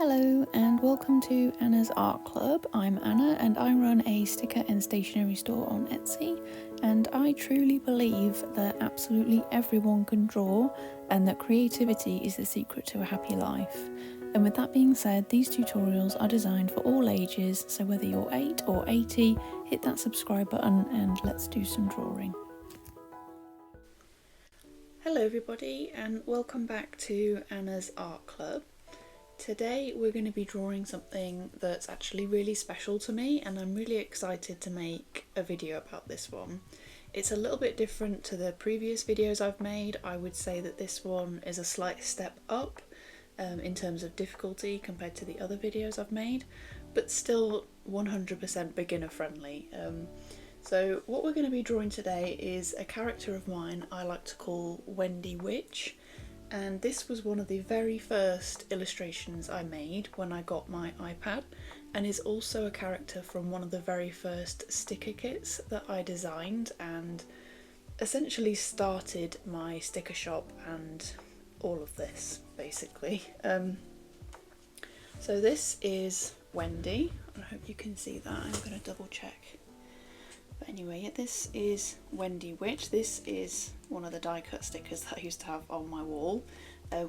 Hello and welcome to Anna's Art Club. I'm Anna and I run a sticker and stationery store on Etsy, and I truly believe that absolutely everyone can draw and that creativity is the secret to a happy life. And with that being said, these tutorials are designed for all ages, so whether you're 8 or 80, hit that subscribe button and let's do some drawing. Hello everybody and welcome back to Anna's Art Club. Today we're going to be drawing something that's actually really special to me, and I'm really excited to make a video about this one. It's a little bit different to the previous videos I've made. I would say that this one is a slight step up in terms of difficulty compared to the other videos I've made, but still 100% beginner friendly. So what we're going to be drawing today is a character of mine I like to call Wendy Witch. And this was one of the very first illustrations I made when I got my iPad, and is also a character from one of the very first sticker kits that I designed and essentially started my sticker shop and all of this basically. So this is Wendy. I hope you can see that. I'm going to double check. But anyway, this is Wendy Witch. This is one of the die cut stickers that I used to have on my wall.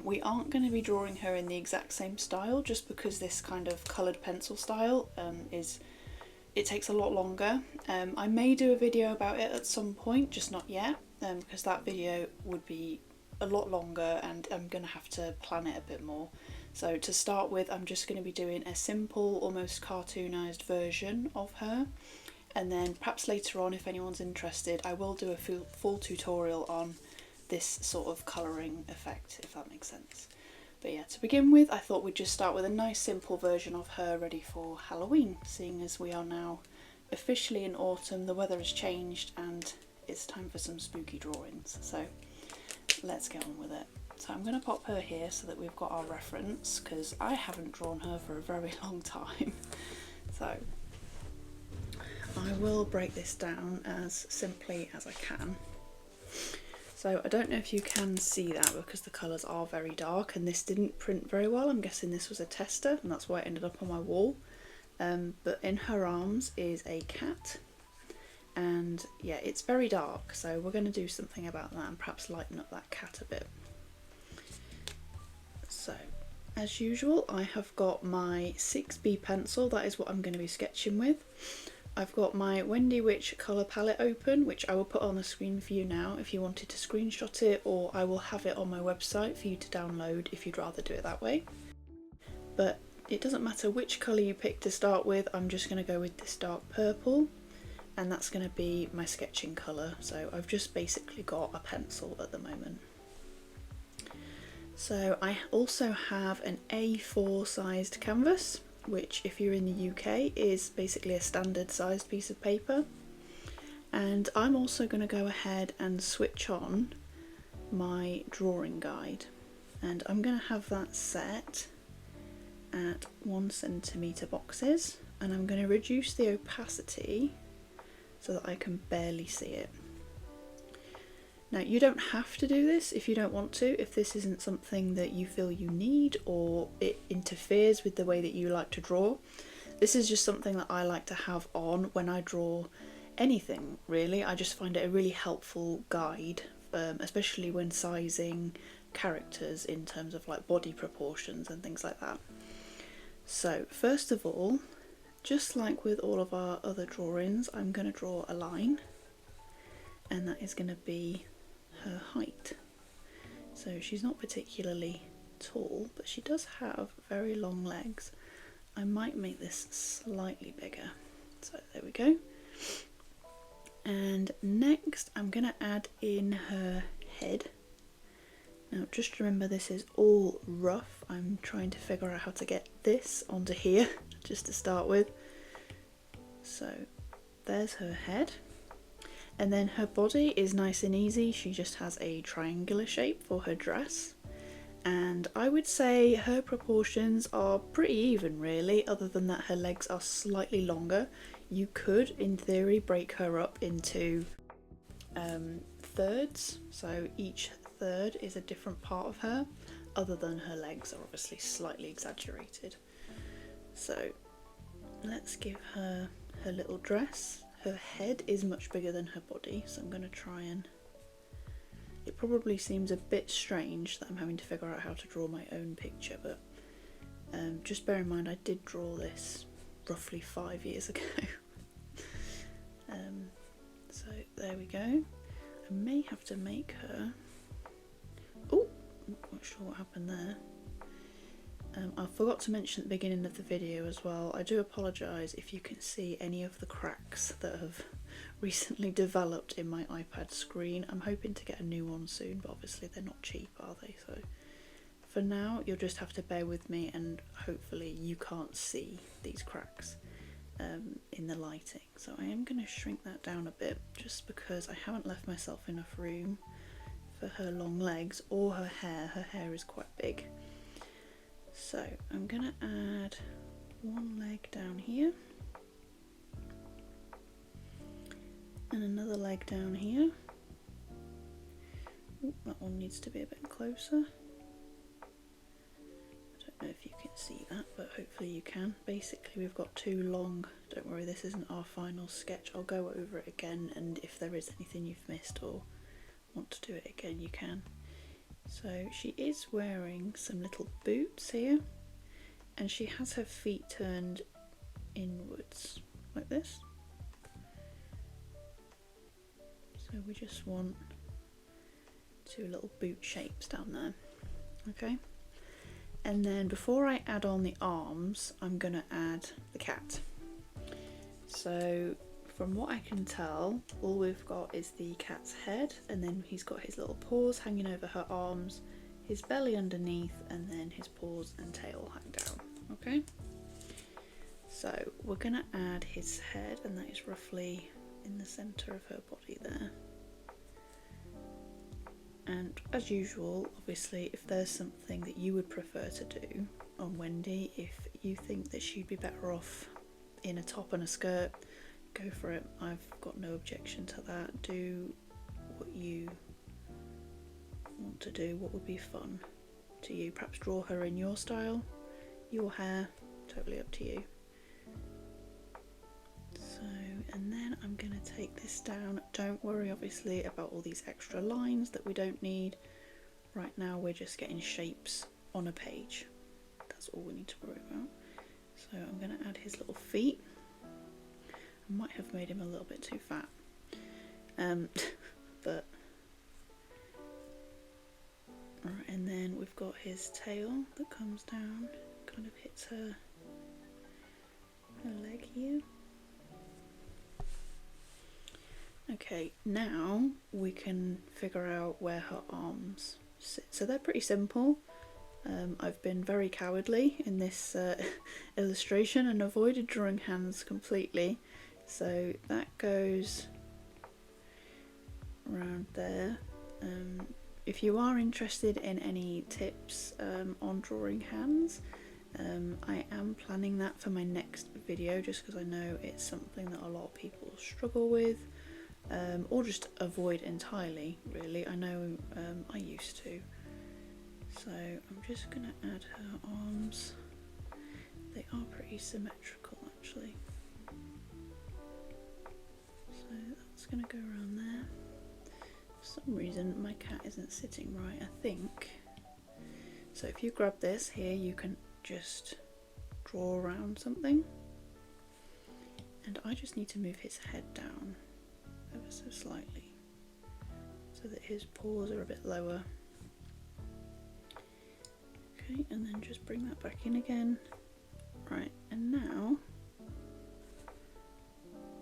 We aren't going to be drawing her in the exact same style, just because this kind of coloured pencil style it takes a lot longer. I may do a video about it at some point, just not yet, because that video would be a lot longer and I'm going to have to plan it a bit more. So to start with, I'm just going to be doing a simple, almost cartoonised version of her. And then perhaps later on, if anyone's interested, I will do a full tutorial on this sort of colouring effect, if that makes sense. But yeah, to begin with, I thought we'd just start with a nice simple version of her ready for Halloween, seeing as we are now officially in autumn, the weather has changed and it's time for some spooky drawings. So let's get on with it. So I'm going to pop her here so that we've got our reference, because I haven't drawn her for a very long time. So I will break this down as simply as I can. So I don't know if you can see that because the colours are very dark and this didn't print very well. I'm guessing this was a tester and that's why it ended up on my wall. But in her arms is a cat, and yeah, it's very dark, so we're going to do something about that and perhaps lighten up that cat a bit. So as usual, I have got my 6B pencil. That is what I'm going to be sketching with. I've got my Wendy Witch colour palette open, which I will put on the screen for you now if you wanted to screenshot it, or I will have it on my website for you to download if you'd rather do it that way. But it doesn't matter which colour you pick to start with, I'm just going to go with this dark purple, and that's going to be my sketching colour. So I've just basically got a pencil at the moment. So I also have an A4 sized canvas, which if you're in the UK is basically a standard sized piece of paper. And I'm also going to go ahead and switch on my drawing guide, and I'm going to have that set at 1 centimetre boxes, and I'm going to reduce the opacity so that I can barely see it. Now, you don't have to do this if you don't want to, if this isn't something that you feel you need or it interferes with the way that you like to draw. This is just something that I like to have on when I draw anything, really. I just find it a really helpful guide, especially when sizing characters in terms of like body proportions and things like that. So first of all, just like with all of our other drawings, I'm going to draw a line, and that is going to be her height. So she's not particularly tall, but she does have very long legs. I might make this slightly bigger. So there we go. And next I'm going to add in her head. Now just remember, this is all rough. I'm trying to figure out how to get this onto here just to start with. So there's her head. And then her body is nice and easy. She just has a triangular shape for her dress. And I would say her proportions are pretty even, really, other than that her legs are slightly longer. You could, in theory, break her up into thirds. So each third is a different part of her. other than her legs are obviously slightly exaggerated. So let's give her her little dress. Her head is much bigger than her body, so I'm going to try and... It probably seems a bit strange that I'm having to figure out how to draw my own picture, but just bear in mind I did draw this roughly 5 years ago. So there we go. I may have to make her... Oh, I'm not quite sure what happened there. I forgot to mention at the beginning of the video as well, I do apologise if you can see any of the cracks that have recently developed in my iPad screen. I'm hoping to get a new one soon, but obviously they're not cheap, are they? So for now you'll just have to bear with me, and hopefully you can't see these cracks in the lighting. So I am going to shrink that down a bit, just because I haven't left myself enough room for her long legs or her hair. Her hair is quite big. So I'm going to add one leg down here and another leg down here. Ooh, that one needs to be a bit closer. I don't know if you can see that, but hopefully you can. Basically we've got two long, don't worry, this isn't our final sketch. I'll go over it again, and if there is anything you've missed or want to do it again, you can. So she is wearing some little boots here, and she has her feet turned inwards like this. So we just want two little boot shapes down there. Okay, and then before I add on the arms, I'm going to add the cat. So from what I can tell, all we've got is the cat's head, and then he's got his little paws hanging over her arms, his belly underneath, and then his paws and tail hang down. Okay, so we're going to add his head, and that is roughly in the centre of her body there. And as usual, obviously, if there's something that you would prefer to do on Wendy, if you think that she'd be better off in a top and a skirt, go for it. I've got no objection to that. Do what you want to do, what would be fun to you. Perhaps draw her in your style, your hair, totally up to you. So, and then I'm going to take this down. Don't worry obviously about all these extra lines that we don't need. Right now we're just getting shapes on a page. That's all we need to worry about. So I'm going to add his little feet. I might have made him a little bit too fat, but alright, and then we've got his tail that comes down, kind of hits her leg here. Okay, now we can figure out where her arms sit. So they're pretty simple. I've been very cowardly in this illustration and avoided drawing hands completely. So that goes around there. If you are interested in any tips on drawing hands, I am planning that for my next video, just because I know it's something that a lot of people struggle with, or just avoid entirely, really. I know I used to. So I'm just going to add her arms. They are pretty symmetrical actually. So that's going to go around there. For some reason my cat isn't sitting right, I think. So if you grab this here, you can just draw around something. And I just need to move his head down ever so slightly, so that his paws are a bit lower. Okay, and then just bring that back in again. Right, and now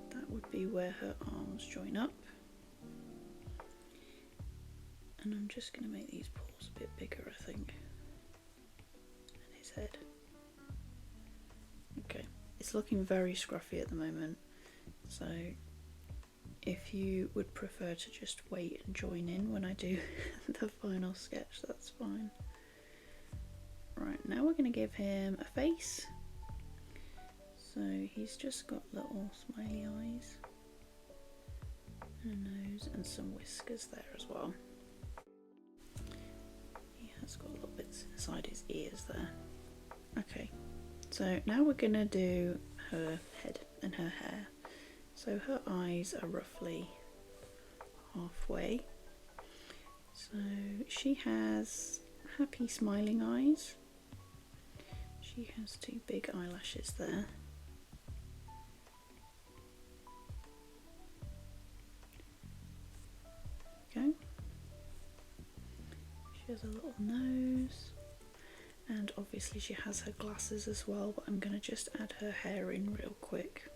that would be where her arms join up. And I'm just going to make these paws a bit bigger, I think. And his head. Okay, it's looking very scruffy at the moment, so if you would prefer to just wait and join in when I do the final sketch, that's fine. Right, now we're going to give him a face. So he's just got little smiley eyes and a nose and some whiskers there as well. He has got little bits of Okay, so now we're gonna do her head and her hair. So her eyes are roughly halfway. So she has happy smiling eyes. She has 2 big eyelashes there. There we go. She has a little nose, and obviously she has her glasses as well, but I'm going to just add her hair in real quick.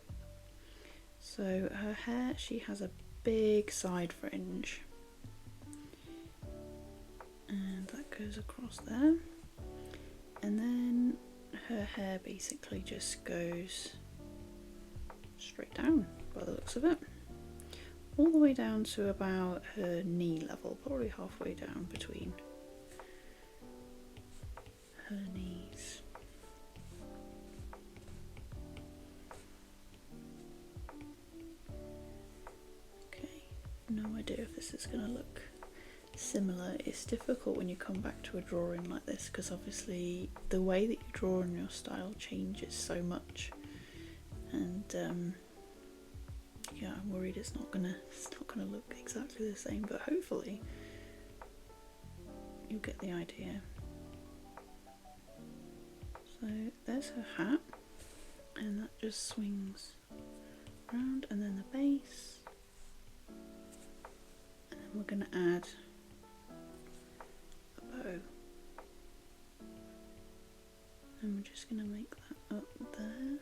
So her hair, she has a big side fringe, and that goes across there, and then her hair basically just goes straight down by the looks of it, all the way down to about her knee level, probably halfway down between her knees. Okay, no idea if this is going to look similar. It's difficult when you come back to a drawing like this because obviously the way that you draw and your style changes so much, and yeah, I'm worried it's not gonna look exactly the same, but hopefully you'll get the idea. So there's her hat, and that just swings around, and then the base, and then we're gonna add a bow, and we're just gonna make that up there.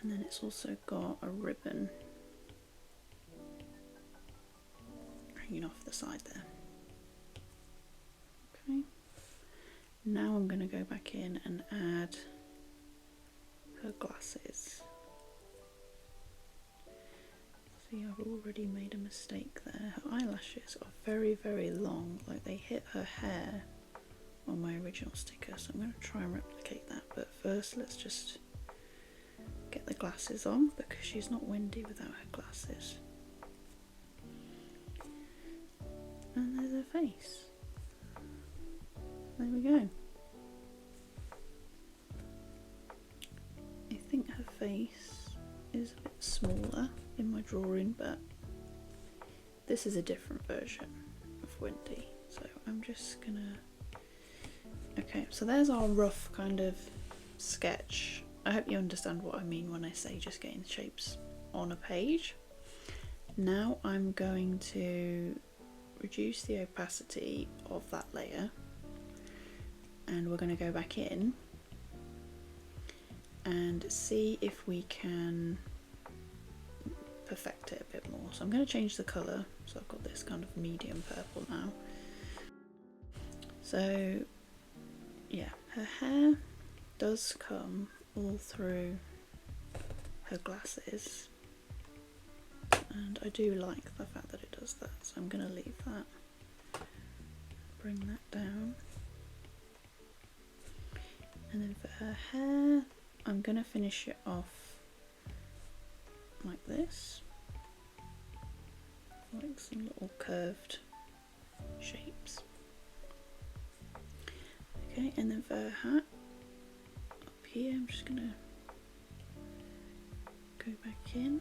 And then it's also got a ribbon hanging off the side there. Okay. Now I'm going to go back in and add her glasses. See, I've already made a mistake there. Her eyelashes are very, very long, like they hit her hair on my original sticker, so I'm going to try and replicate that. But first, let's just get the glasses on because she's not Wendy without her glasses. And there's her face. There we go. I think her face is a bit smaller in my drawing, but this is a different version of Wendy. So I'm just gonna... Okay, so there's our rough kind of sketch. I hope you understand what I mean when I say just getting shapes on a page. Now I'm going to reduce the opacity of that layer, and we're going to go back in and see if we can perfect it a bit more. So I'm going to change the colour, so I've got this kind of medium purple now. So yeah, her hair does come all through her glasses, and I do like the fact that it does that, so I'm going to leave that, bring that down, and then for her hair I'm going to finish it off like this, like some little curved shapes. Okay, and then for her hat up here I'm just going to go back in.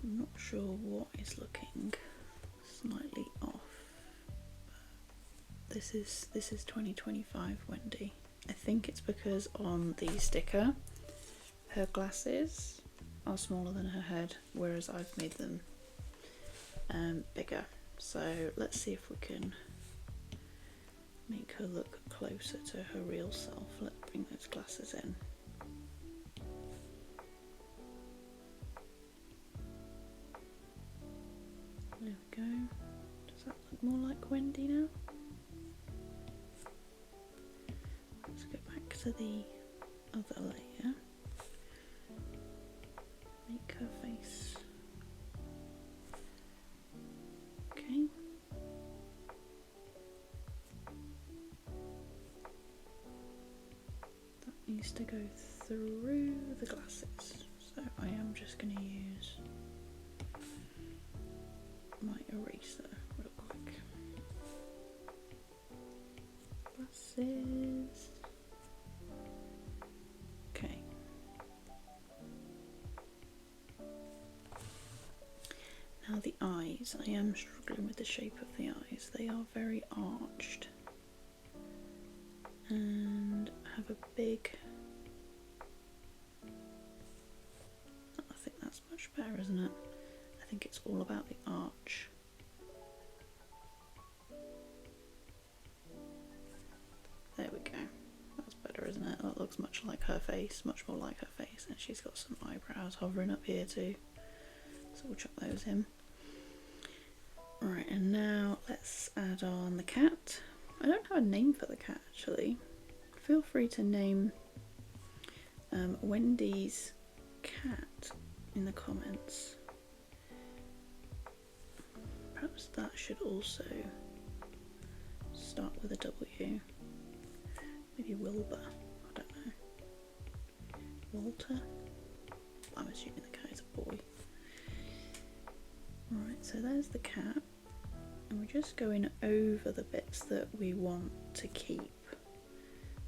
I'm not sure what is looking slightly off, but this is 2025 Wendy. I think it's because on the sticker her glasses are smaller than her head, whereas I've made them bigger. So let's see if we can make her look closer to her real self. Let's bring those glasses in. There we go. Does that look more like Wendy now? Let's go back to the other layer. Make her face. Okay. needs to go through the glasses. So I am just going to use my eraser real quick. Glasses. Okay. Now the eyes, I am struggling with the shape of the eyes. They are very arched and have a big, I think that's much better, isn't it? I think it's all about the arch. There we go. That's better, isn't it? That looks much like her face, much more like her face. And she's got some eyebrows hovering up here too. So we'll chuck those in. Right, and now let's add on the cat. I don't have a name for the cat actually. Feel free to name Wendy's cat in the comments. Perhaps that should also start with a W. Maybe Wilbur, I don't know. Walter? I'm assuming the cat is a boy. Alright, so there's the cat. And we're just going over the bits that we want to keep.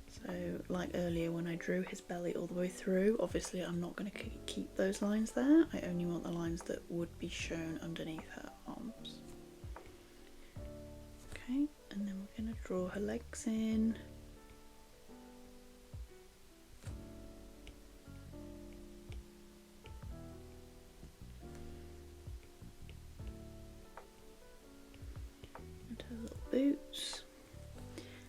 So like earlier when I drew his belly all the way through, obviously I'm not going to keep those lines there. I only want the lines that would be shown underneath her arms. Okay, and then we're going to draw her legs in. And her little boots.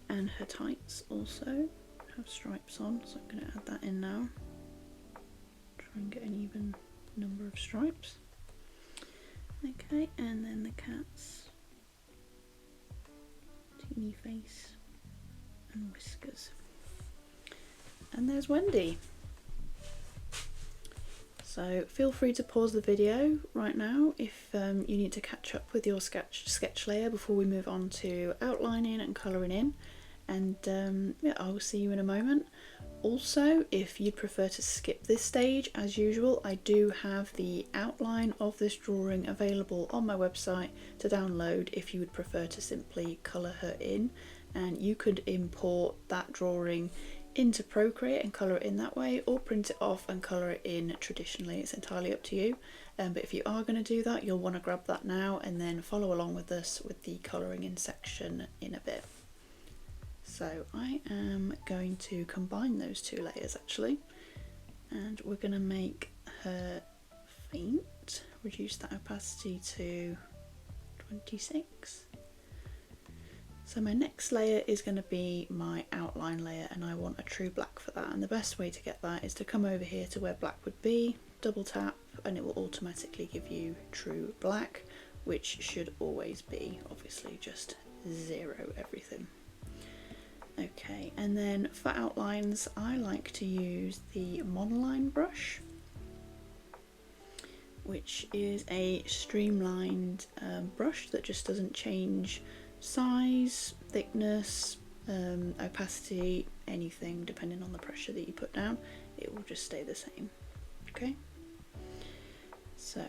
And her tights also have stripes on, so I'm going to add that in now. Try and get an even number of stripes. Okay, and then the cat's teeny face and whiskers. And there's Wendy. So feel free to pause the video right now if you need to catch up with your sketch layer before we move on to outlining and colouring in. And yeah, I will see you in a moment. Also, if you'd prefer to skip this stage, as usual, I do have the outline of this drawing available on my website to download if you would prefer to simply colour her in. And you could import that drawing into Procreate and colour it in that way, or print it off and colour it in traditionally. It's entirely up to you. But if you are going to do that, you'll want to grab that now and then follow along with us with the colouring in section in a bit. So I am going to combine those two layers actually, and we're going to make her faint, reduce that opacity to 26. So my next layer is going to be my outline layer, and I want a true black for that, and the best way to get that is to come over here to where black would be, double tap, and it will automatically give you true black, which should always be obviously just 0 everything. Okay, and then for outlines I like to use the monoline brush, which is a streamlined brush that just doesn't change size, thickness, opacity, anything depending on the pressure that you put down. It will just stay the same. Okay, so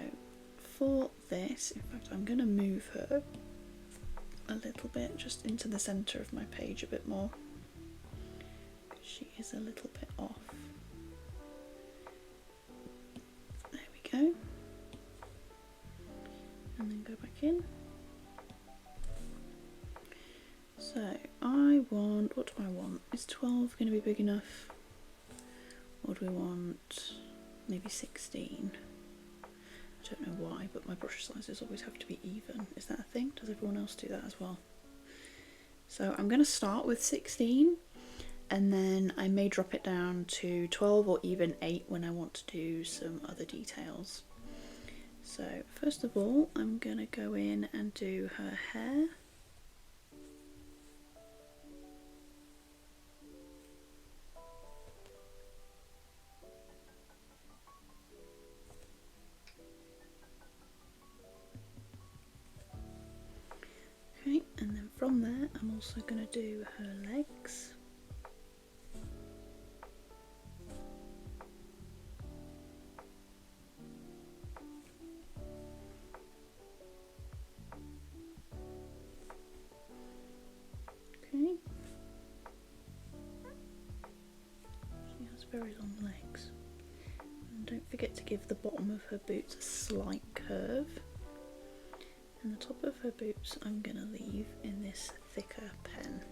for this, in fact I'm going to move her a little bit just into the centre of my page a bit more, because she is a little bit off. There we go, and then go back in. So I want, what do I want? Is 12 going to be big enough, or do we want maybe 16? I don't know why, but my brush sizes always have to be even. Is that a thing? Does everyone else do that as well? So I'm going to start with 16, and then I may drop it down to 12 or even 8 when I want to do some other details. So first of all, I'm going to go in and do her hair. Okay, and then from there I'm also going to do her legs. very long legs. And don't forget to give the bottom of her boots a slight curve. And the top of her boots I'm going to leave in this thicker pen.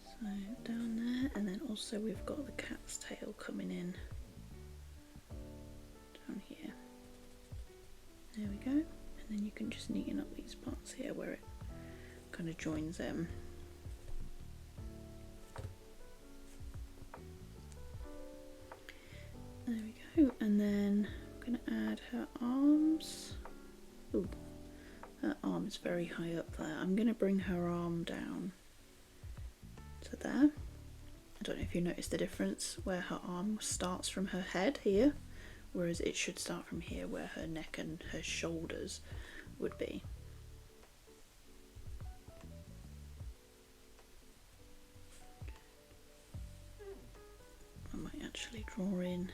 So down there, and then also we've got the cat's tail coming in down here. There we go. And then you can just neaten up these parts here where it kind of joins them. There we go. And then I'm going to add her arms. Ooh, her arm is very high up there. I'm going to bring her arm down to there. I don't know if you noticed the difference where her arm starts from her head here, whereas it should start from here where her neck and her shoulders would be. I might actually draw in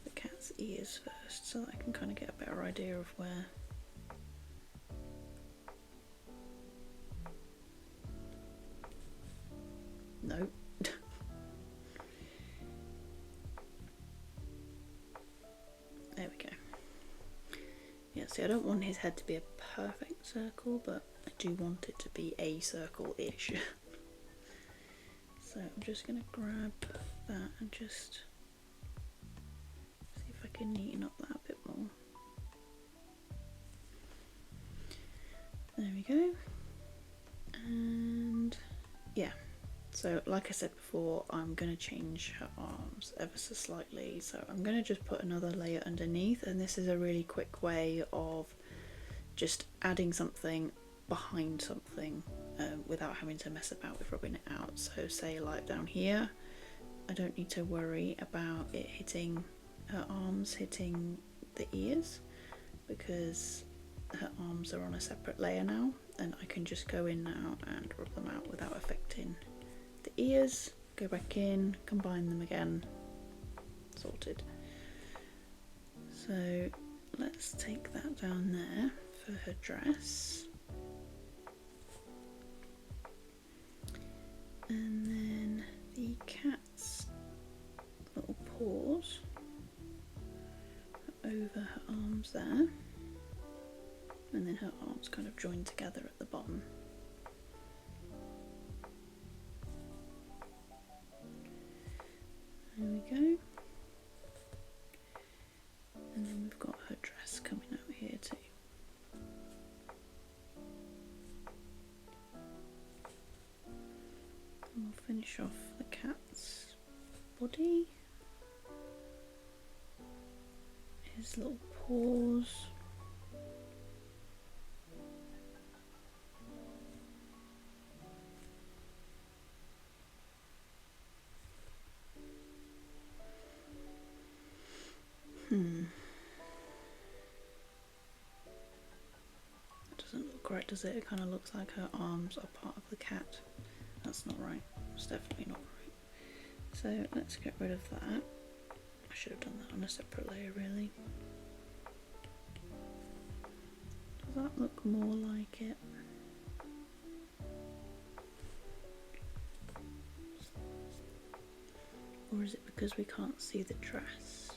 the cat's ears first so that I can kind of get a better idea of where. No. There we go. Yeah, see, I don't want his head to be a perfect circle, but I do want it to be a circle-ish. So I'm just going to grab that and just see if I can neaten up that a bit more. There we go. And yeah. So like I said before, I'm going to change her arms ever so slightly. So I'm going to just put another layer underneath, and this is a really quick way of just adding something behind something without having to mess about with rubbing it out. So say like down here, I don't need to worry about it hitting her arms, hitting the ears, because her arms are on a separate layer now, and I can just go in now and rub them out without affecting the ears, go back in, combine them again, sorted. So let's take that down there for her dress. And then the cat's little paws over her arms there. And then her arms kind of join together at the bottom. There we go. And then we've got her dress coming out here too. And we'll finish off the cat's body. His little paws. That doesn't look right, does it? It kind of looks like her arms are part of the cat. That's not right. It's definitely not right. So let's get rid of that. I should have done that on a separate layer, really. Does that look more like it? Or is it because we can't see the dress?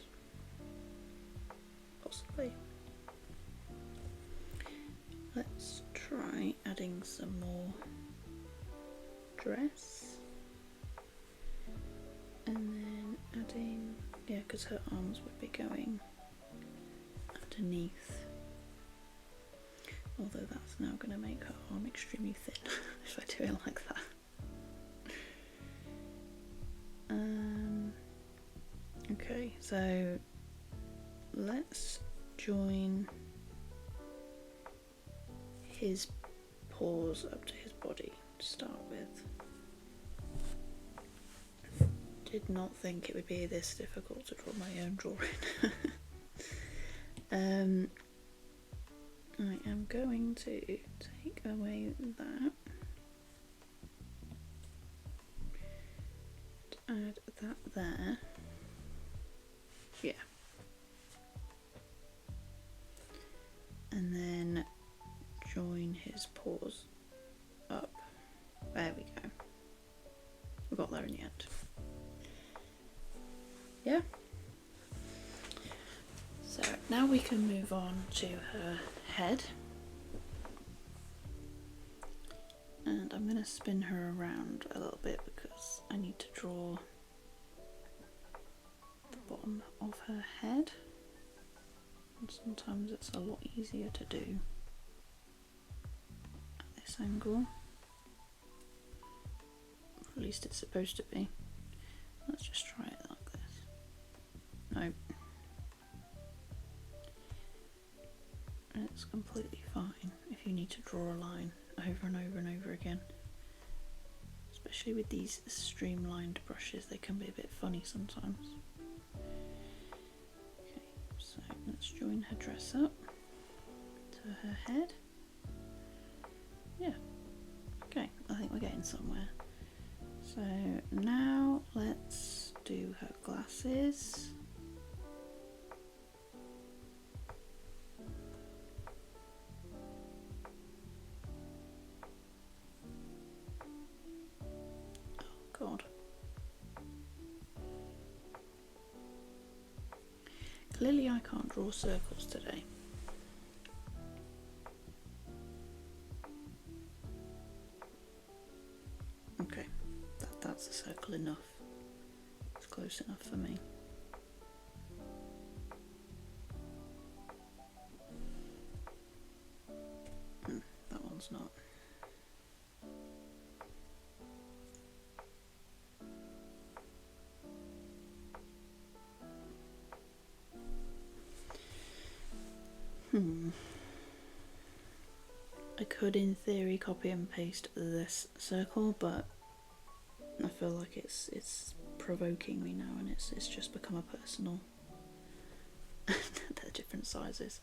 Possibly. Let's try adding some more dress. And then adding, yeah, because her arms would be going underneath. Although that's now going to make her arm extremely thin if I do it like that. Okay, so let's join his paws up to his body to start with. Did not think it would be this difficult to draw my own drawing. I am going to take away that, add that there. Yeah. And then join his paws up. There we go. we got there in the end. Yeah. So now we can move on to her head. And I'm going to spin her around a little bit because I need to draw the bottom of her head. And sometimes it's a lot easier to do at this angle. Or at least it's supposed to be. Let's just try it like this. No. It's completely fine if you need to draw a line over and over and over again. Especially with these streamlined brushes, they can be a bit funny sometimes. Okay, so let's join her dress up to her head. Yeah, okay, I think we're getting somewhere. So now let's do her glasses. God. Clearly I can't draw circles today. Okay, that's a circle enough. It's close enough for me. That one's not. I could in theory copy and paste this circle, but I feel like it's provoking me now, and it's just become a personal. They're different sizes.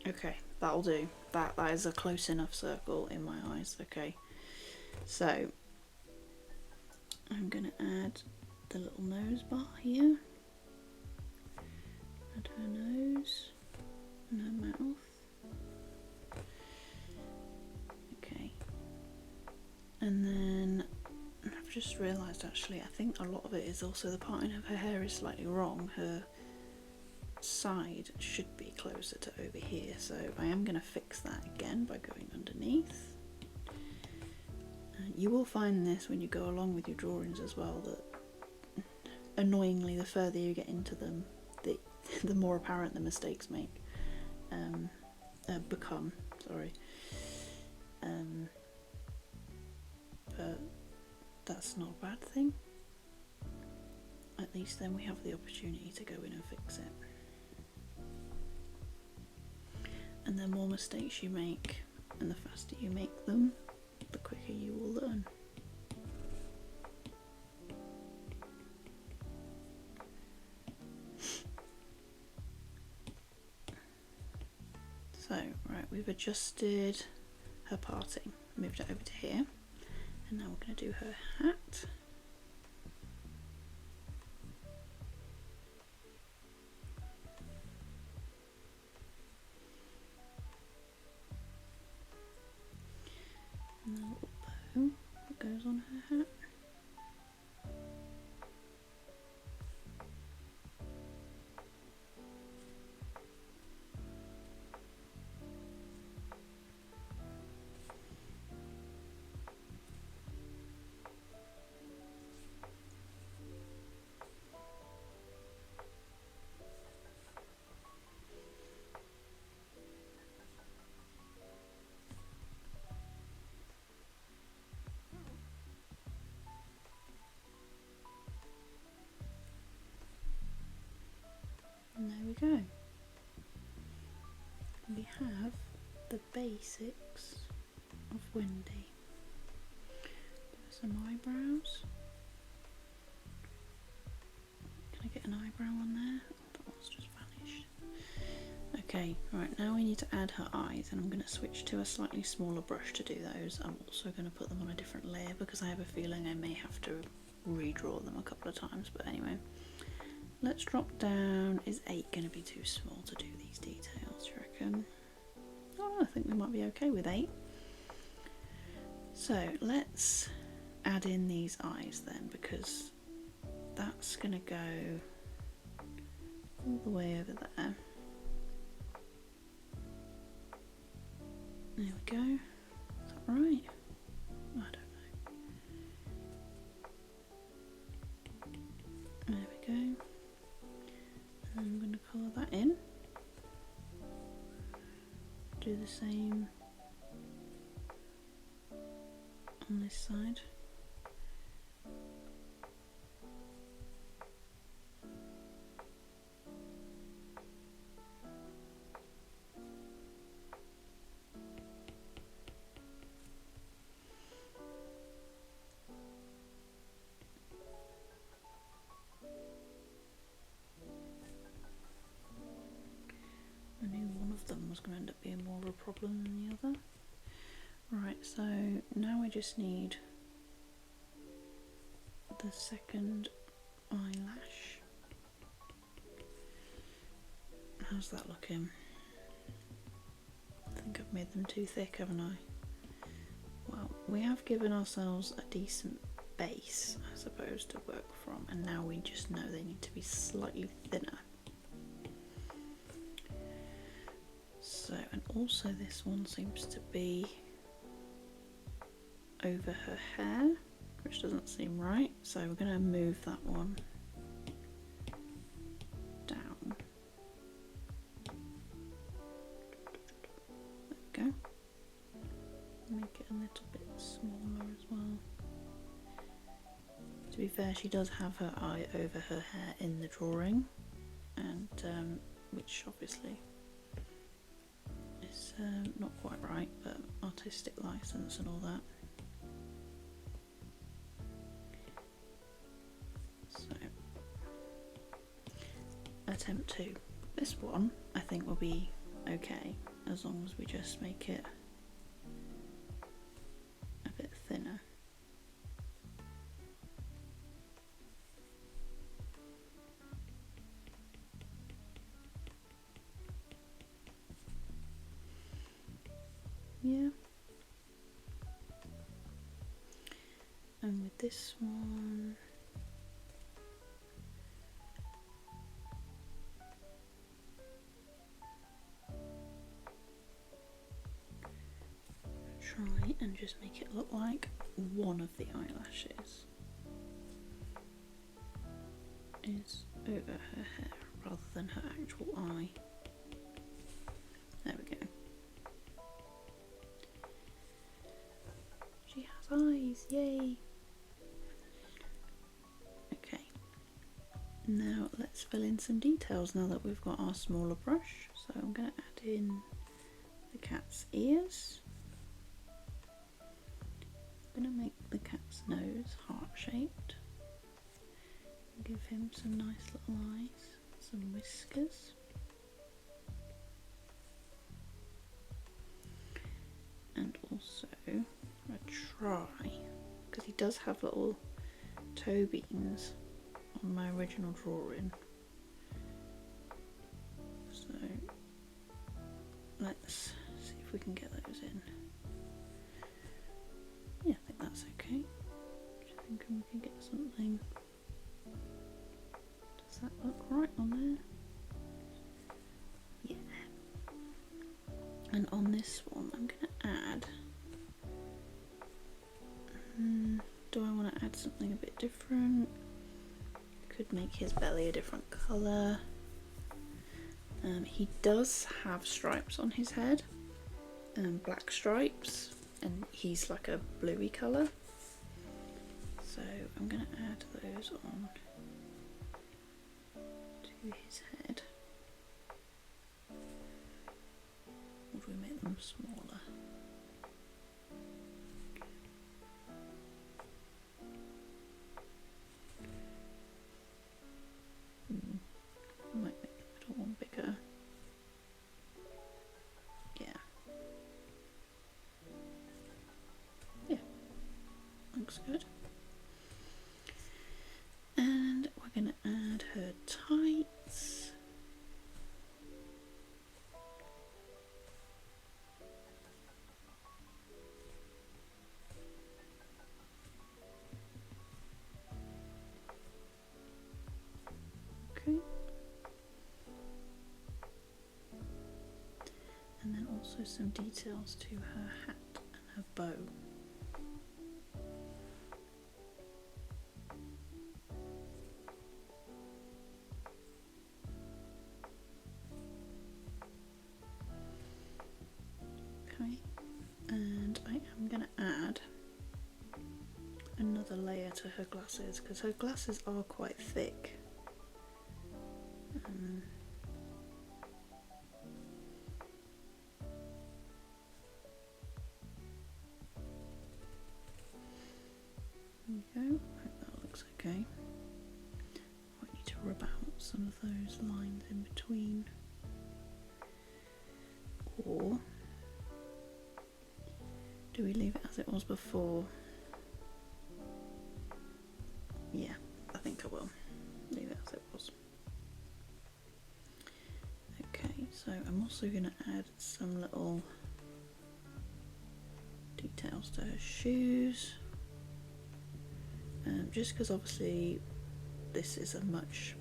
Okay, that'll do. That is a close enough circle in my eyes. Okay, so I'm gonna add the little nose bar here. Add her nose and her mouth. Okay, and then I've just realised actually I think a lot of it is also the parting of her hair is slightly wrong. Her side should be closer to over here, so I am going to fix that again by going underneath. And you will find this when you go along with your drawings as well, that annoyingly the further you get into them, the more apparent the mistakes become. Sorry, but that's not a bad thing. At least then we have the opportunity to go in and fix it. And the more mistakes you make, and the faster you make them, the quicker you will learn. So, right, we've adjusted her parting, moved it over to here, and now we're going to do her hat. And the little bow that goes on her hat. And there we go. We have the basics of Wendy. Some eyebrows. Can I get an eyebrow on there? That one's just vanished. Okay, right, now we need to add her eyes, and I'm going to switch to a slightly smaller brush to do those. I'm also going to put them on a different layer because I have a feeling I may have to redraw them a couple of times, but anyway. Let's drop down. Is 8 going to be too small to do these details, do you reckon? Oh, I think we might be okay with 8. So let's add in these eyes then, because that's going to go all the way over there. There we go. Is that right? I don't know. There we go. And I'm going to colour that in. Do the same on this side. I knew one of them was going to end up being more of a problem than the other. Right, so now I just need the second eyelash. How's that looking? I think I've made them too thick, haven't I? Well, we have given ourselves a decent base, I suppose, to work from, and now we just know they need to be slightly thinner. So, and also this one seems to be over her hair, which doesn't seem right, so we're going to move that one down. There we go. Make it a little bit smaller as well. To be fair, she does have her eye over her hair in the drawing, and which obviously is not quite right, but artistic license and all that. So, attempt 2. This one I think will be okay, as long as we just make it a bit thinner. Yeah. And with this one, try and just make it look like one of the eyelashes is over her hair rather than her actual eye. There we go. She has eyes, yay! Okay, now let's fill in some details now that we've got our smaller brush. So I'm going to add in the cat's ears. I'm going to make the cat's nose heart-shaped. Give him some nice little eyes, some whiskers. And also I try, because he does have little toe beans on my original drawing. So let's see if we can get those in. Yeah, I think that's okay. Just thinking we can get something. Does that look right on there? Yeah. And on this one, I'm going to add. Do I want to add something a bit different? Could make his belly a different colour. He does have stripes on his head, black stripes, and he's like a bluey colour. So I'm going to add those on to his head. Or do we make them smaller? I might make the middle one bigger. Yeah. Yeah. Looks good. And we're going to add her tights. also some details to her hat and her bow. Okay, and I am going to add another layer to her glasses because her glasses are quite thick. There we go, I hope that looks okay. I need to rub out some of those lines in between. Or do we leave it as it was before? Yeah, I think I will leave it as it was. Okay, so I'm also going to add some little details to her shoes. Just because obviously this is a much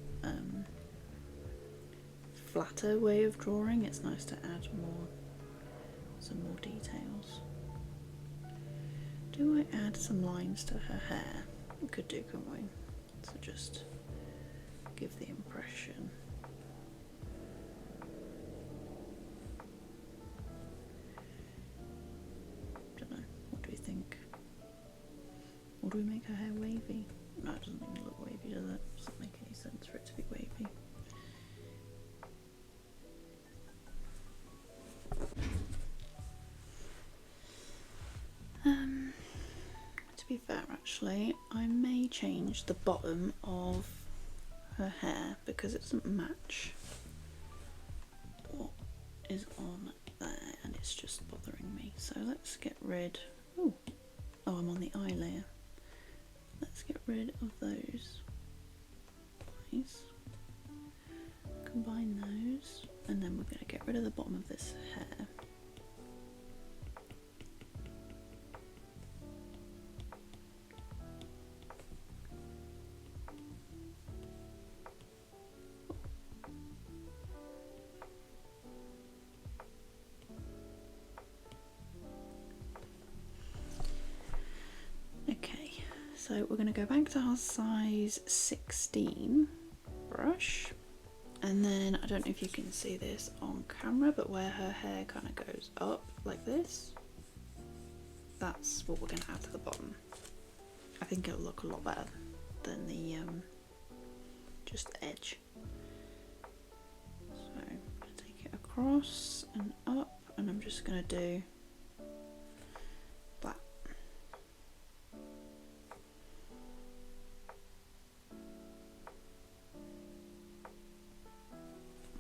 flatter way of drawing, it's nice to add some more details. Do I add some lines to her hair? We could do, couldn't we? So just give the impression. Don't know, what do we think? Or do we make her hair wavy? No, it doesn't even look wavy, does it? It doesn't make any sense for it to be wavy. To be fair, actually, I may change the bottom of her hair because it doesn't match what is on there and it's just bothering me. So let's get rid. Oh, I'm on the eye layer. Let's get rid of those. Nice. Combine those, and then we're going to get rid of the bottom of this hair. Okay, so we're going to go back to our size 16 brush, and then I don't know if you can see this on camera, but where her hair kind of goes up like this, that's what we're going to add to the bottom. I think it'll look a lot better than the just the edge. So I'm going to take it across and up, and I'm just going to do that.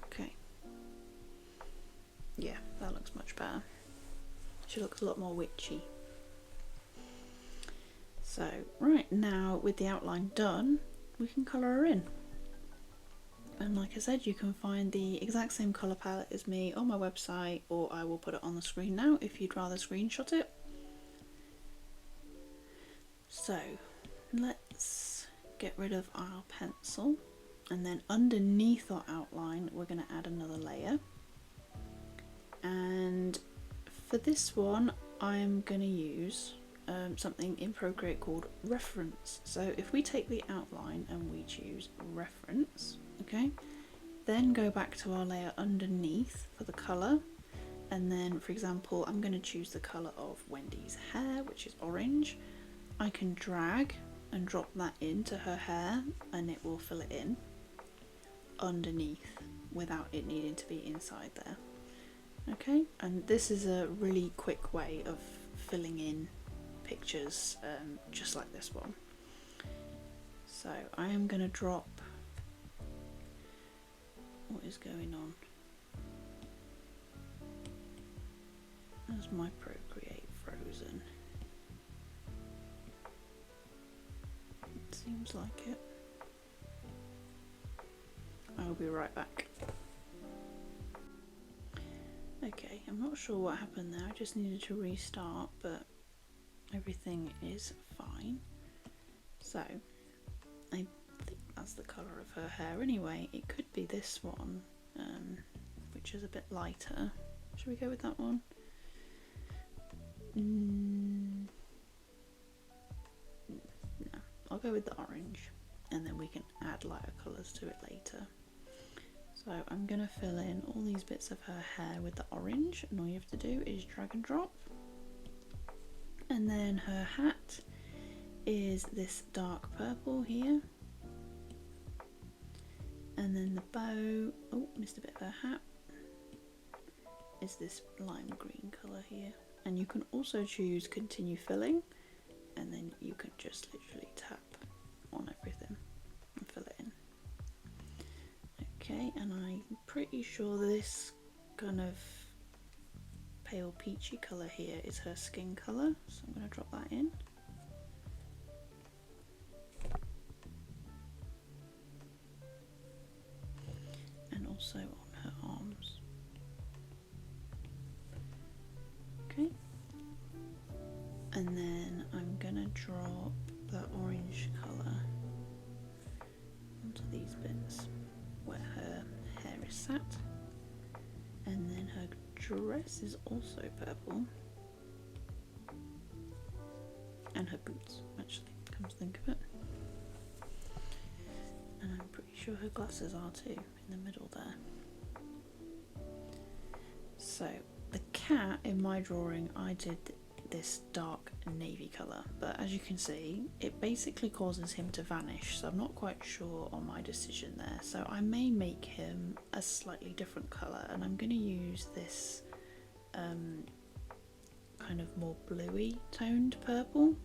Okay. Yeah, that looks much better. She looks a lot more witchy. So, right, now with the outline done, we can colour her in. And like I said, you can find the exact same colour palette as me on my website, or I will put it on the screen now if you'd rather screenshot it. So, let's get rid of our pencil, and then underneath our outline we're going to add another layer. And for this one I'm going to use something in Procreate called reference. So if we take the outline and we choose reference, okay, then go back to our layer underneath for the colour, and then for example I'm going to choose the colour of Wendy's hair, which is orange. I can drag and drop that into her hair and it will fill it in underneath without it needing to be inside there. Okay, and this is a really quick way of filling in pictures just like this one. So I am going to drop what is going on as my Procreate frozen. It seems like it. I'll be right back. Okay, I'm not sure what happened there, I just needed to restart, but everything is fine. So, I think that's the colour of her hair anyway. It could be this one, which is a bit lighter, which Should we go with that one? No, I'll go with the orange, and then we can add lighter colours to it later. So I'm going to fill in all these bits of her hair with the orange, and all you have to do is drag and drop. And then her hat is this dark purple here. And then the bow, oh, missed a bit of her hat, is this lime green colour here. And you can also choose continue filling, and then you can just literally tap on everything and fill it in. Okay, and I'm pretty sure this kind of pale peachy colour here is her skin colour, so I'm going to drop that in. And also on her arms. Okay, and then I'm going to drop the orange colour onto these bits where her hair is sat, and then her dress is also purple, and her boots, actually, come to think of it, and I'm pretty sure her glasses are too, in the middle there. So the cat in my drawing, I did this dark navy colour, but as you can see it basically causes him to vanish, so I'm not quite sure on my decision there. So I may make him a slightly different colour, and I'm going to use this kind of more bluey toned purple.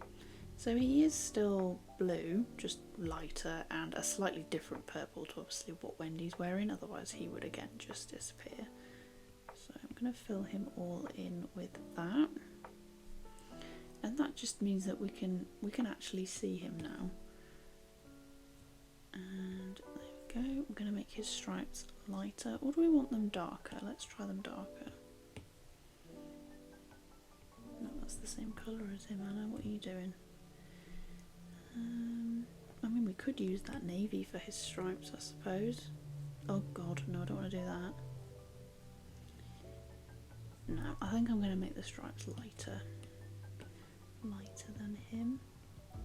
So he is still blue, just lighter, and a slightly different purple to obviously what Wendy's wearing, otherwise he would again just disappear. So I'm going to fill him all in with that. And that just means that we can actually see him now. And there we go. I'm going to make his stripes lighter. Or do we want them darker? Let's try them darker. No, that's the same colour as him, Anna. What are you doing? I mean, we could use that navy for his stripes, I suppose. Oh god, no, I don't want to do that. No, I think I'm going to make the stripes lighter than him,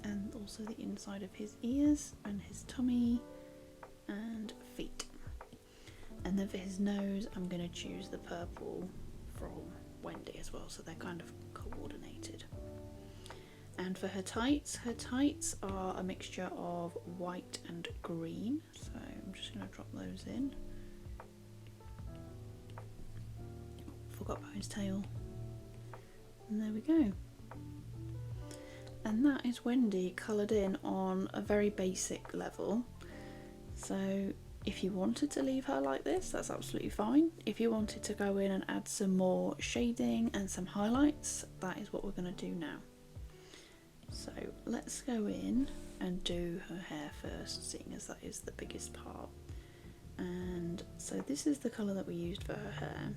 and also the inside of his ears and his tummy and feet. And then for his nose I'm going to choose the purple from Wendy as well, so they're kind of coordinated. And for her tights are a mixture of white and green, so I'm just going to drop those in. Forgot about his tail. And there we go. And that is Wendy coloured in on a very basic level. So if you wanted to leave her like this, that's absolutely fine. If you wanted to go in and add some more shading and some highlights, that is what we're going to do now. So let's go in and do her hair first, seeing as that is the biggest part. And so this is the colour that we used for her hair.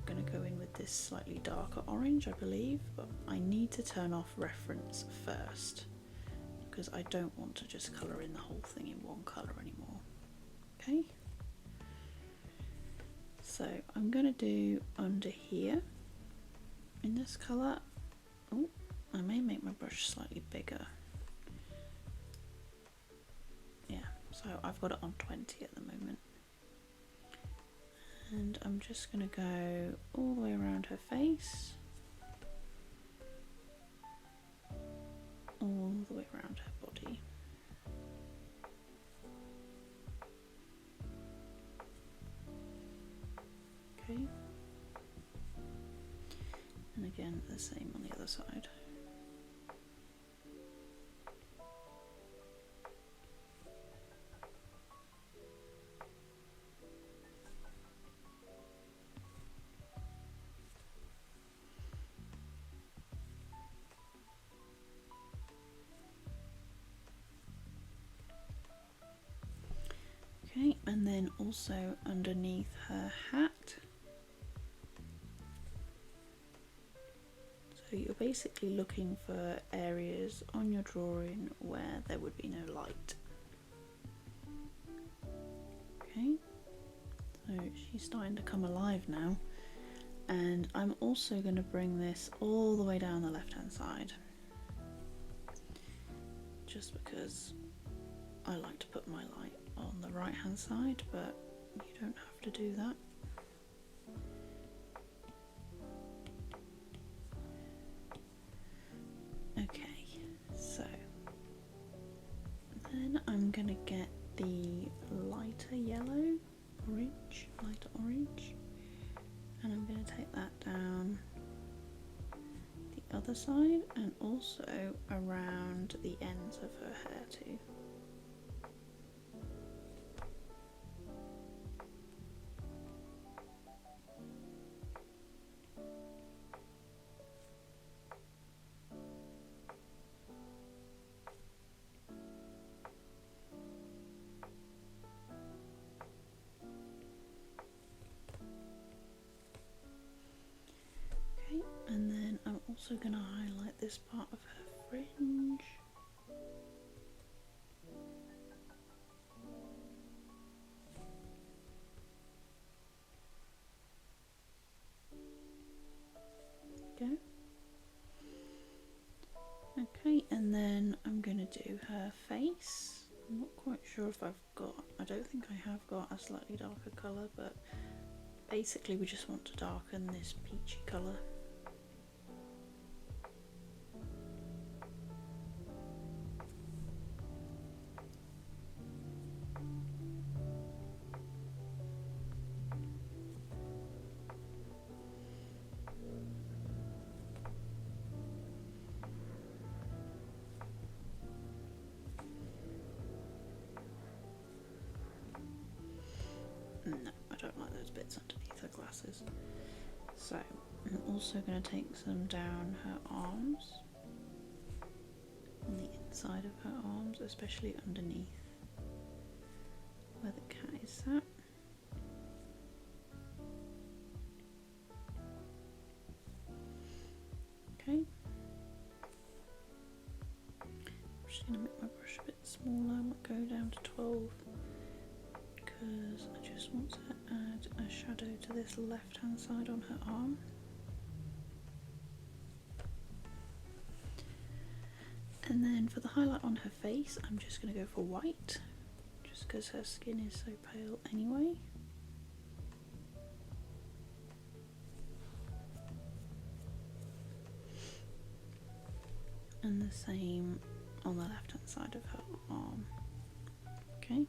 I'm going to go in with this slightly darker orange, I believe, but I need to turn off reference first because I don't want to just colour in the whole thing in one colour anymore. Okay, so I'm going to do under here in this colour. Oh, I may make my brush slightly bigger. Yeah, so I've got it on 20 at the moment. And I'm just going to go all the way around her face, all the way around her body. Okay. And again, the same on the other side. Okay, and then also underneath her hat. So you're basically looking for areas on your drawing where there would be no light. Okay, so she's starting to come alive now. And I'm also going to bring this all the way down the left hand side, just because I like to put my light on the right hand side, but you don't have to do that. Okay, so then I'm going to get the lighter yellow, lighter orange, and I'm going to take that down the other side and also around the ends of her hair too. And then I'm also going to highlight this part of her fringe. Go. Okay, and then I'm going to do her face. I'm not quite sure if I don't think I have got a slightly darker colour, but basically we just want to darken this peachy colour. No, I don't like those bits underneath her glasses. So I'm also going to take some down her arms, on the inside of her arms, especially underneath where the cat is sat. Okay. I'm just going to make my brush a bit smaller. I might go down to 12 because I just want to add a shadow to this left hand side on her arm. And then for the highlight on her face, I'm just going to go for white, just because her skin is so pale anyway. And the same on the left hand side of her arm. Okay.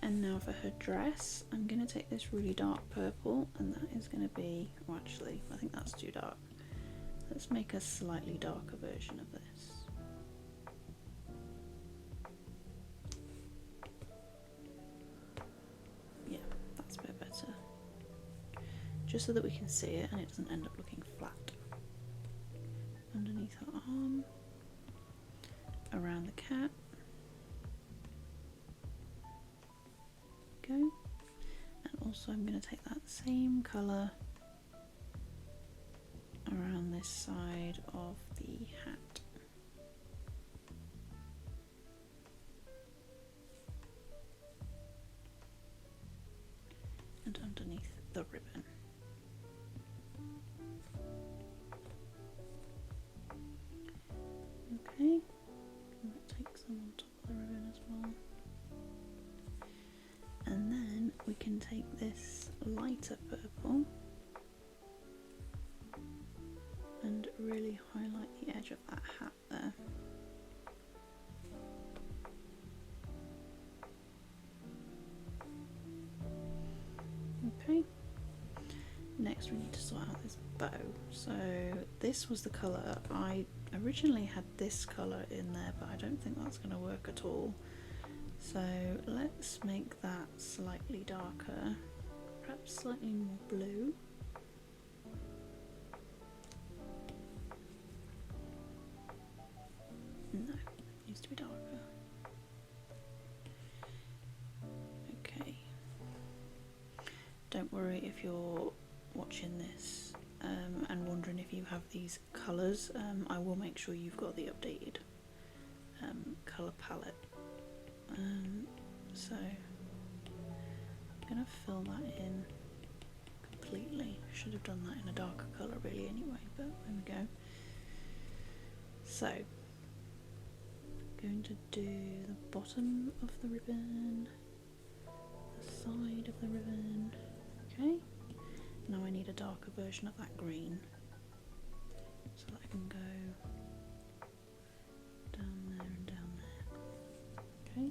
And now for her dress, I'm going to take this really dark purple, and that is going to be, well, actually, I think that's too dark. Let's make a slightly darker version of this. Yeah, that's a bit better. Just so that we can see it and it doesn't end up looking flat. Underneath her arm, around the cat. Go. And also I'm going to take that same colour around this side of the hat. And underneath the ribbon. Okay, and that takes some on top of the ribbon as well. And then we can take this lighter purple and really highlight the edge of that hat there. Okay, next we need to sort out this bow. So this was the colour. I originally had this colour in there, but I don't think that's going to work at all. So let's make that slightly darker, perhaps slightly more blue. No, it needs to be darker. Okay. Don't worry if you're watching this and wondering if you have these colours. I will make sure you've got the updated colour palette. So I'm going to fill that in completely. Should should have done that in a darker colour really anyway, but there we go. So, going to do the bottom of the ribbon, the side of the ribbon. Okay, now I need a darker version of that green, so that I can go down there and down there. Okay,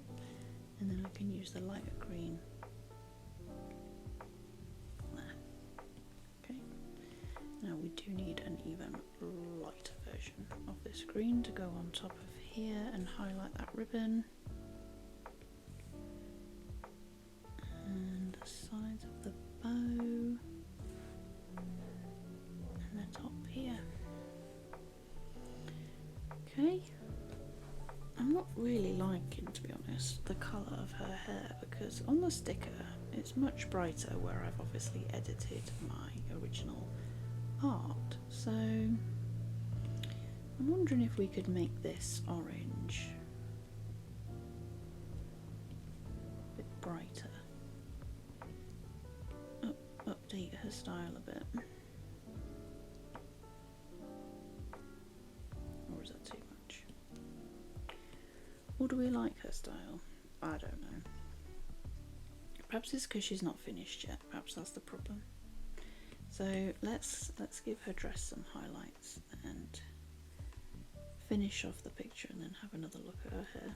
and then I can use the lighter green there. Okay, now we do need an even lighter version of this green to go on top of here and highlight that ribbon and the sides of the bow and the top here. Okay, I'm not really liking, to be honest, the colour of her hair, because on the sticker it's much brighter where I've obviously edited my original art. So I'm wondering if we could make this orange a bit brighter. Update her style a bit. Or is that too much? Or do we like her style? I don't know. Perhaps it's because she's not finished yet. Perhaps that's the problem. So let's give her dress some highlights and finish off the picture and then have another look at her hair.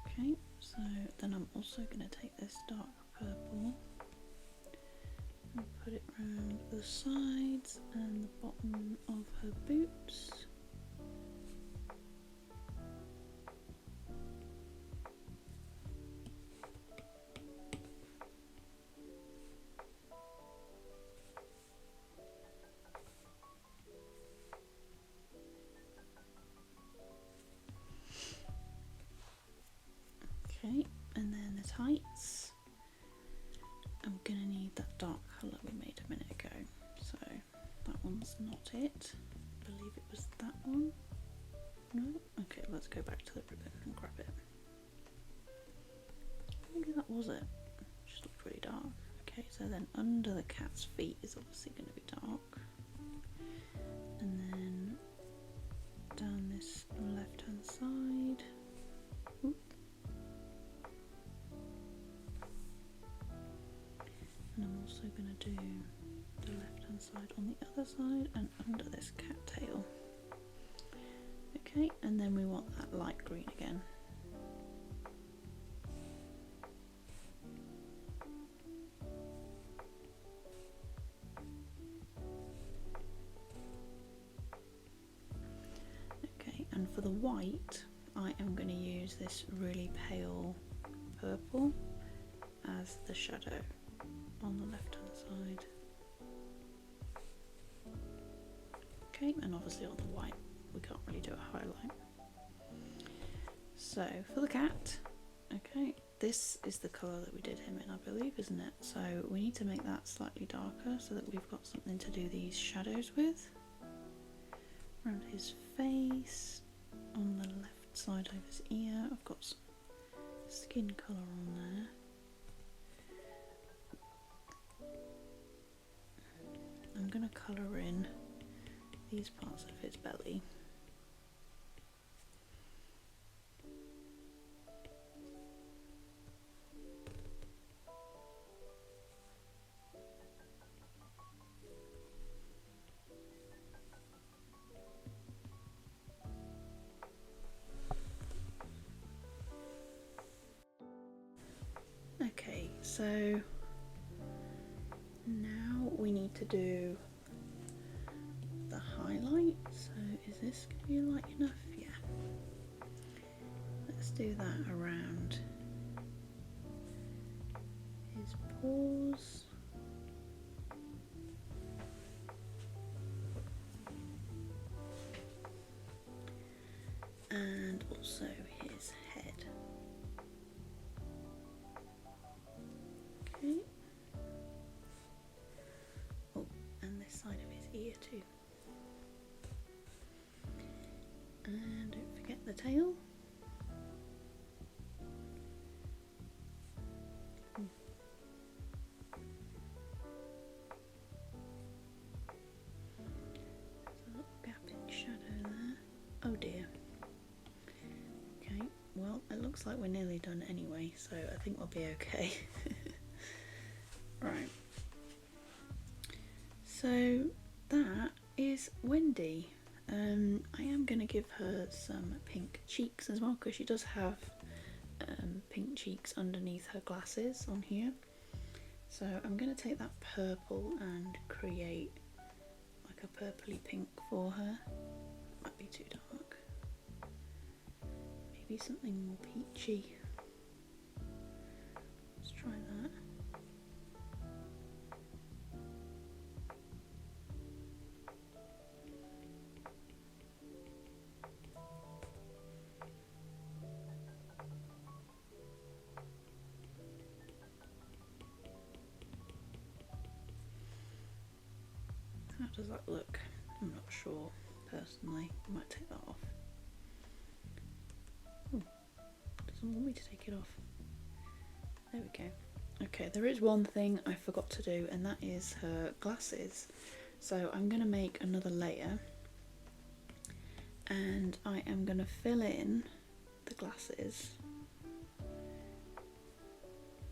Okay, so then I'm also going to take this dark purple and put it around the sides and the bottom of her boots. Okay, and then the tights. I'm gonna need that dark colour we made a minute ago. So that one's not it. I believe it was that one. No? Okay, let's go back to the ribbon and grab it. Maybe that was it. Just looked really dark. Okay, so then under the cat's feet is obviously going to be dark. And then down this left hand side. Oop. And I'm also going to do the left hand side on the other side and under this cat tail. Okay, and then we want that light green again. Okay, and for the white, I am going to use this really pale purple as the shadow on the left hand side. Okay, and obviously on the white we can't really do a highlight. So for the cat, okay, this is the colour that we did him in, I believe, isn't it? So we need to make that slightly darker so that we've got something to do these shadows with. Around his face, on the left side of his ear, I've got some skin colour on there. I'm going to colour in these parts of his belly. Okay, so now we need to do the highlight. So is this going to be light enough? Yeah. Let's do that around his paws. And also his head. Okay. Oh, and this side of his ear too. And don't forget the tail. looks like we're nearly done anyway, so I think we'll be okay. Right. So that is Wendy. I am going to give her some pink cheeks as well, because she does have pink cheeks underneath her glasses on here. So I'm going to take that purple and create like a purpley pink for her. Might be too dark. Maybe something more peachy. Let's try that. How does that look? I'm not sure personally. I might take that off. Oh, doesn't want me to take it off. There we go. Okay, there is one thing I forgot to do, and that is her glasses. So I'm going to make another layer, and I am going to fill in the glasses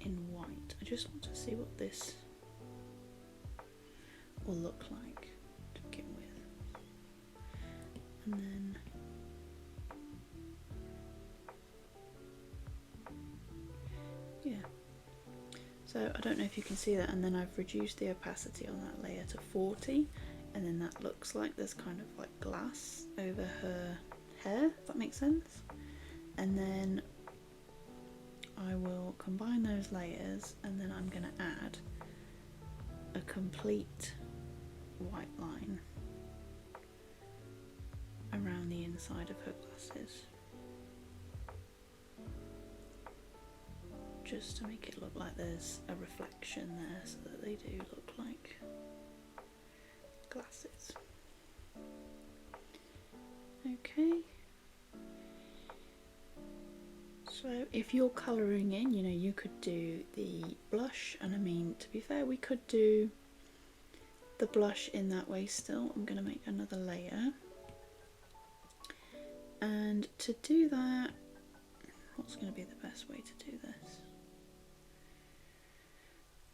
in white. I just want to see what this will look like to begin with. And then yeah. So I don't know if you can see that, and then I've reduced the opacity on that layer to 40, and then that looks like there's kind of like glass over her hair, if that makes sense. And then I will combine those layers, and then I'm going to add a complete white line around the inside of her glasses, just to make it look like there's a reflection there, so that they do look like glasses. Okay, so if you're colouring in, you know, you could do the blush, and I mean, to be fair, we could do the blush in that way still. I'm going to make another layer, and to do that, what's going to be the best way to do this?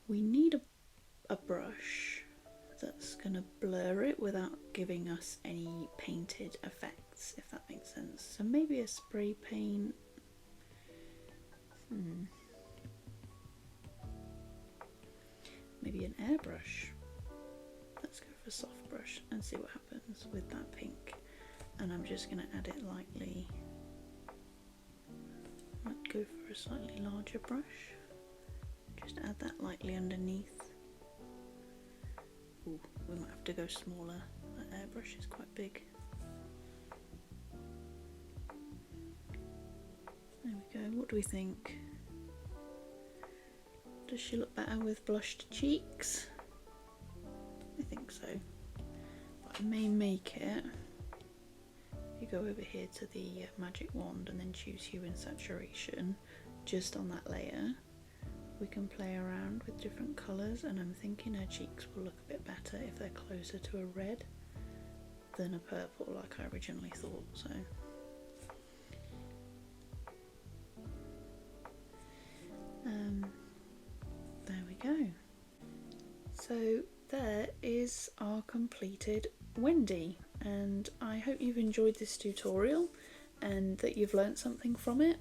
We need a brush that's going to blur it without giving us any painted effects, if that makes sense. So maybe a spray paint. Maybe an airbrush. Let's go for a soft brush and see what happens with that pink. And I'm just going to add it lightly. Might go for a slightly larger brush. Just add that lightly underneath. Ooh, we might have to go smaller. That airbrush is quite big. There we go. What do we think? Does she look better with blushed cheeks? I think so. But I may make it. If you go over here to the magic wand and then choose hue and saturation, just on that layer, we can play around with different colours, and I'm thinking her cheeks will look a bit better if they're closer to a red than a purple like I originally thought. So there we go. So there is our completed Wendy, and I hope you've enjoyed this tutorial and that you've learnt something from it.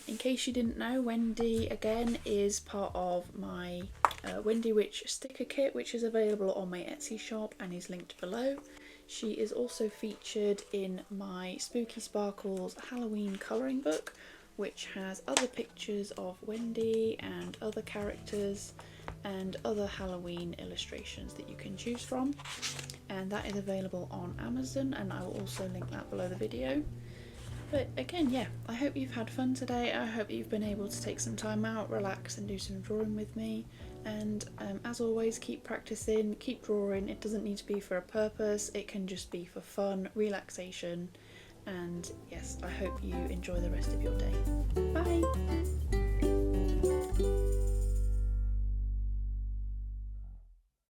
In case you didn't know, Wendy again is part of my Wendy Witch sticker kit, which is available on my Etsy shop and is linked below. She is also featured in my Spooky Sparkles Halloween colouring book, which has other pictures of Wendy and other characters and other Halloween illustrations that you can choose from, and that is available on Amazon, and I will also link that below the video. But again, yeah, I hope you've had fun today. I hope you've been able to take some time out, relax and do some drawing with me, and as always, keep practicing, keep drawing. It doesn't need to be for a purpose, it can just be for fun, relaxation, and yes, I hope you enjoy the rest of your day. Bye!